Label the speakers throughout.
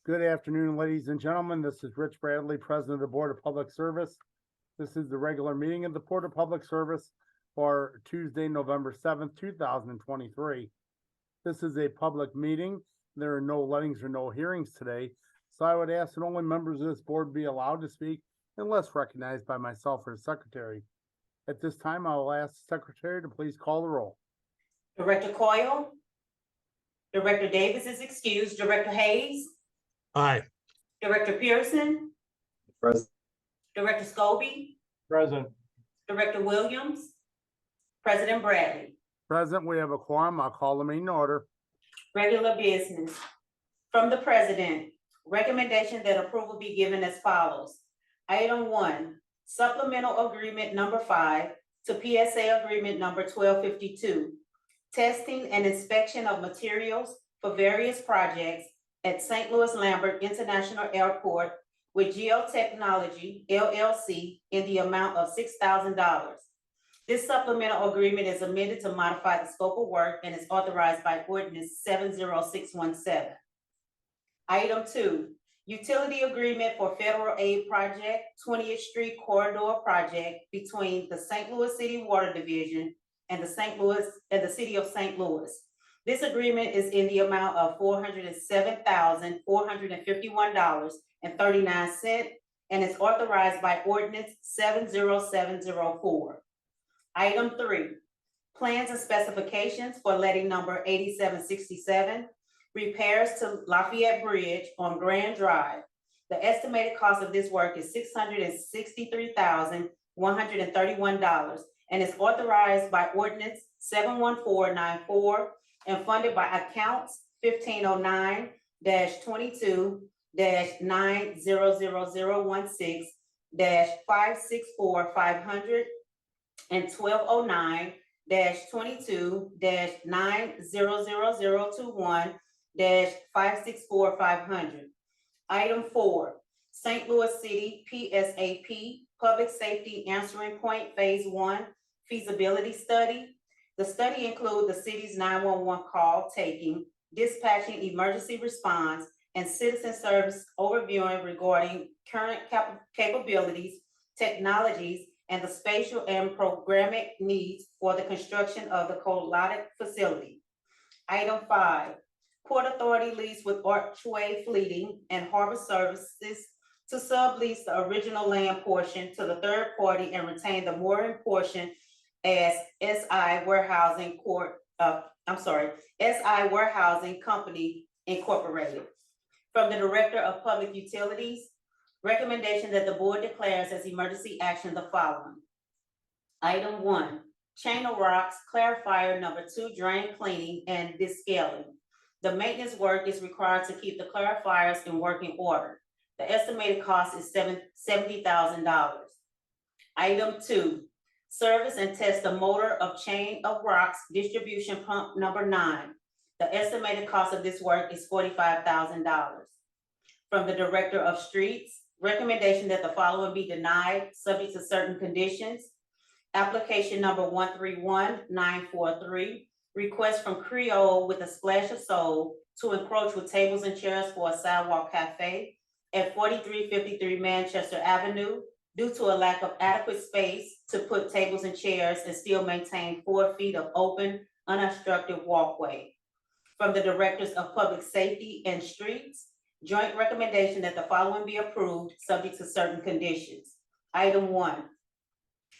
Speaker 1: Good afternoon, ladies and gentlemen. This is Rich Bradley, President of the Board of Public Service. This is the regular meeting of the Board of Public Service for Tuesday, November 7th, 2023. This is a public meeting. There are no lettings or no hearings today, so I would ask that only members of this board be allowed to speak unless recognized by myself or the secretary. At this time, I will ask the secretary to please call the roll.
Speaker 2: Director Coyle? Director Davis is excused. Director Hayes?
Speaker 3: Aye.
Speaker 2: Director Pearson?
Speaker 4: Present.
Speaker 2: Director Scobie?
Speaker 1: Present.
Speaker 2: Director Williams? President Bradley?
Speaker 1: Present, we have a quorum. I'll call the meeting to order.
Speaker 2: Regular business. From the President, recommendation that approval be given as follows. Item 1, supplemental agreement number 5 to PSA agreement number 1252. Testing and inspection of materials for various projects at St. Louis Lambert International Airport with Geotechnology LLC in the amount of $6,000. This supplemental agreement is amended to modify the scope of work and is authorized by ordinance 70617. Item 2, utility agreement for federal aid project 20th Street Corridor project between the St. Louis City Water Division and the City of St. Louis. This agreement is in the amount of $407,451.39 and is authorized by ordinance 70704. Item 3, plans and specifications for letting number 8767, repairs to Lafayette Bridge on Grand Drive. The estimated cost of this work is $663,131 and is authorized by ordinance 71494 and funded by accounts 1509-200016-564500 and 1209-22-900021-564500. Item 4, St. Louis City PSAP Public Safety Answering Point Phase 1 feasibility study. The study includes the city's 911 call taking, dispatching emergency response, and citizen service overviewing regarding current capabilities, technologies, and the spatial and programmatic needs for the construction of the Colodic facility. Item 5, Port Authority lease with Archway Fleeting and Harbor Services to sublease the original land portion to the third party and retain the mooring portion as SI Warehousing Company Incorporated. From the Director of Public Utilities, recommendation that the board declares as emergency action the following. Item 1, chain of rocks, clarifier number 2, drain cleaning and descaling. The maintenance work is required to keep the clarifiers in working order. The estimated cost is $70,000. Item 2, service and test the motor of chain of rocks distribution pump number 9. The estimated cost of this work is $45,000. From the Director of Streets, recommendation that the following be denied subject to certain conditions. Application number 131943, request from Creole with a Splash of Soul to encroach with tables and chairs for a sidewalk cafe at 4353 Manchester Avenue due to a lack of adequate space to put tables and chairs and still maintain 4 feet of open, unobstructed walkway. From the Directors of Public Safety and Streets, joint recommendation that the following be approved subject to certain conditions. Item 1,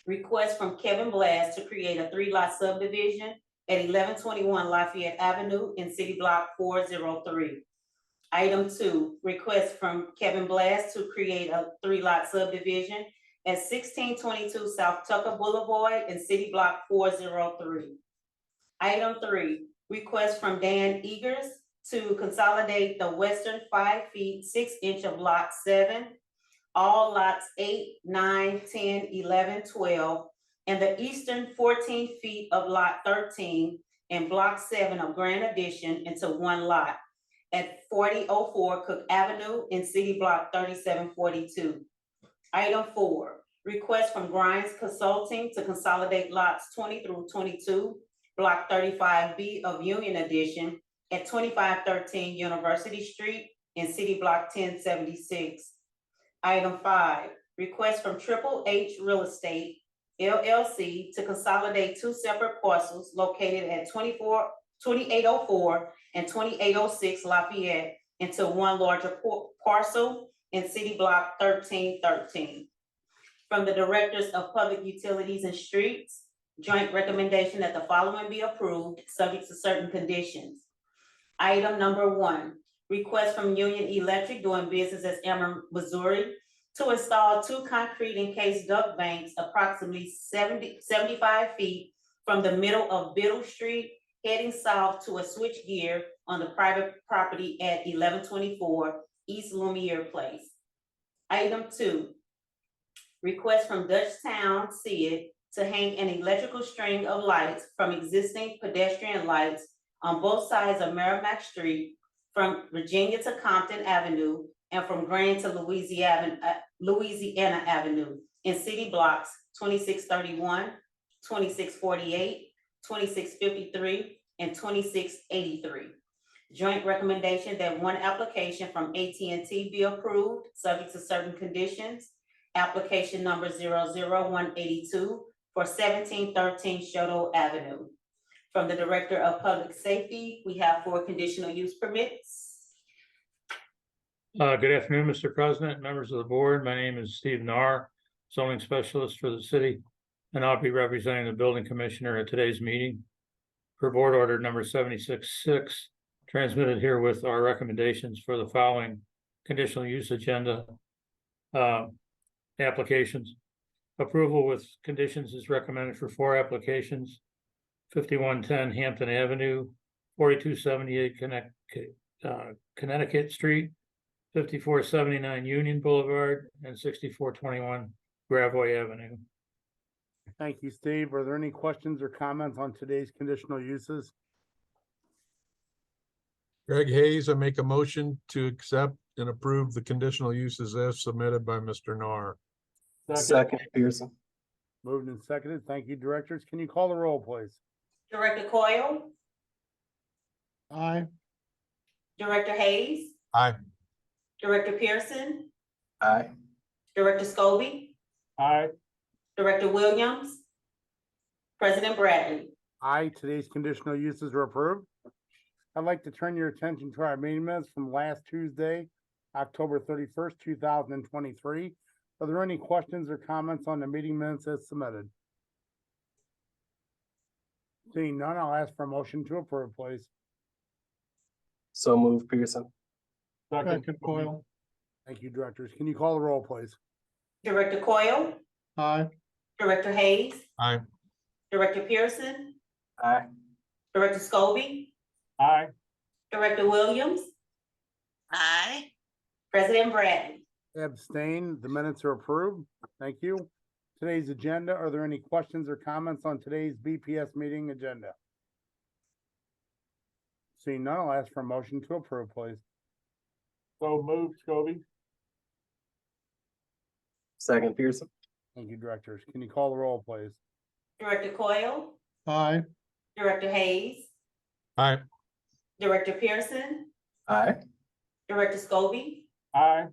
Speaker 2: request from Kevin Blass to create a 3-lot subdivision at 1121 Lafayette Avenue in City Block 403. Item 2, request from Kevin Blass to create a 3-lot subdivision at 1622 South Tucker Boulevard in City Block 403. Item 3, request from Dan Eagers to consolidate the western 5 feet 6 inch of lot 7, all lots 8, 9, 10, 11, 12, and the eastern 14 feet of lot 13 and block 7 of Grand Addition into one lot at 4004 Cook Avenue in City Block 3742. Item 4, request from Grimes Consulting to consolidate lots 20 through 22, Block 35B of Union Edition at 2513 University Street in City Block 1076. Item 5, request from Triple H Real Estate LLC to consolidate two separate parcels located at 2804 and 2806 Lafayette into one larger parcel in City Block 1313. From the Directors of Public Utilities and Streets, joint recommendation that the following be approved, subject to certain conditions. Item number 1, request from Union Electric doing business as Emmer, Missouri, to install two concrete encased duct banks approximately 75 feet from the middle of Biddle Street, heading south to a switch gear on the private property at 1124 East Lumiere Place. Item 2, request from Dutchtown SID to hang an electrical string of lights from existing pedestrian lights on both sides of Merrimack Street from Virginia to Compton Avenue and from Grand to Louisiana Avenue in city blocks 2631, 2648, 2653, and 2683. Joint recommendation that one application from AT&T be approved, subject to certain conditions. Application number 00182 for 1713 Shoto Avenue. From the Director of Public Safety, we have 4 conditional use permits.
Speaker 3: Good afternoon, Mr. President, members of the board. My name is Steve Narr, zoning specialist for the city, and I'll be representing the building commissioner at today's meeting. Per board order number 76-6, transmitted here with our recommendations for the following conditional use agenda applications. Approval with conditions is recommended for 4 applications: 5110 Hampton Avenue, 4278 Connecticut Street, 5479 Union Boulevard, and 6421 Gravois Avenue.
Speaker 1: Thank you, Steve. Are there any questions or comments on today's conditional uses?
Speaker 4: Greg Hayes, I make a motion to accept and approve the conditional uses as submitted by Mr. Narr.
Speaker 5: Second, Pearson.
Speaker 1: Moved and seconded. Thank you, directors. Can you call the roll, please?
Speaker 2: Director Coyle,
Speaker 4: Aye.
Speaker 2: Director Hayes,
Speaker 4: Aye.
Speaker 2: Director Pearson,
Speaker 5: Aye.
Speaker 2: Director Scobie,
Speaker 1: Aye.
Speaker 2: Director Williams, President Bradley.
Speaker 1: Aye, today's conditional uses are approved. I'd like to turn your attention to our meeting minutes from last Tuesday, October 31st, 2023. Are there any questions or comments on the meeting minutes as submitted? Seeing none, I'll ask for a motion to approve, please.
Speaker 5: So move, Pearson.
Speaker 4: Second, Coyle.
Speaker 1: Thank you, directors. Can you call the roll, please?
Speaker 2: Director Coyle,
Speaker 4: Aye.
Speaker 2: Director Hayes,
Speaker 4: Aye.
Speaker 2: Director Pearson,
Speaker 5: Aye.
Speaker 2: Director Scobie,
Speaker 1: Aye.
Speaker 2: Director Williams,
Speaker 6: Aye.
Speaker 2: President Bradley.
Speaker 1: Abstain. The minutes are approved. Thank you. Today's agenda, are there any questions or comments on today's BPS meeting agenda? Seeing none, I'll ask for a motion to approve, please. So moved, Scobie.
Speaker 5: Second, Pearson.
Speaker 1: Thank you, directors. Can you call the roll, please?
Speaker 2: Director Coyle,
Speaker 4: Aye.
Speaker 2: Director Hayes,
Speaker 4: Aye.
Speaker 2: Director Pearson,
Speaker 5: Aye.
Speaker 2: Director Scobie,
Speaker 1: Aye.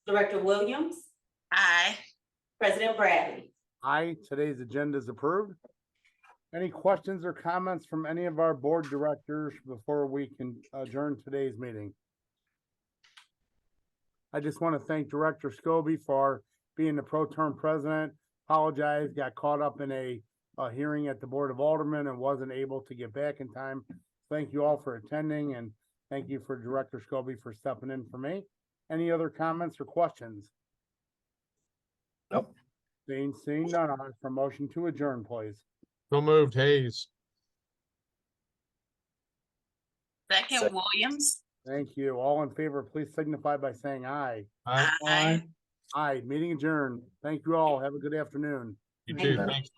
Speaker 2: Director Williams,
Speaker 6: Aye.
Speaker 2: President Bradley.
Speaker 1: Aye, today's agenda is approved. Any questions or comments from any of our board directors before we can adjourn today's meeting? I just want to thank Director Scobie for being the pro tem president. Apologize, got caught up in a hearing at the Board of Aldermen and wasn't able to get back in time. Thank you all for attending, and thank you for Director Scobie for stepping in for me. Any other comments or questions?
Speaker 5: Nope.
Speaker 1: Seeing none, I'll ask for a motion to adjourn, please.
Speaker 4: So moved, Hayes.
Speaker 6: Second,
Speaker 5: Second.
Speaker 6: Williams.
Speaker 1: Thank you. All in favor, please signify by saying aye.
Speaker 4: Aye.
Speaker 6: Aye.
Speaker 1: Aye, meeting adjourned. Thank you all. Have a good afternoon.
Speaker 4: You
Speaker 2: Thank
Speaker 4: too.
Speaker 2: you.
Speaker 4: Thanks.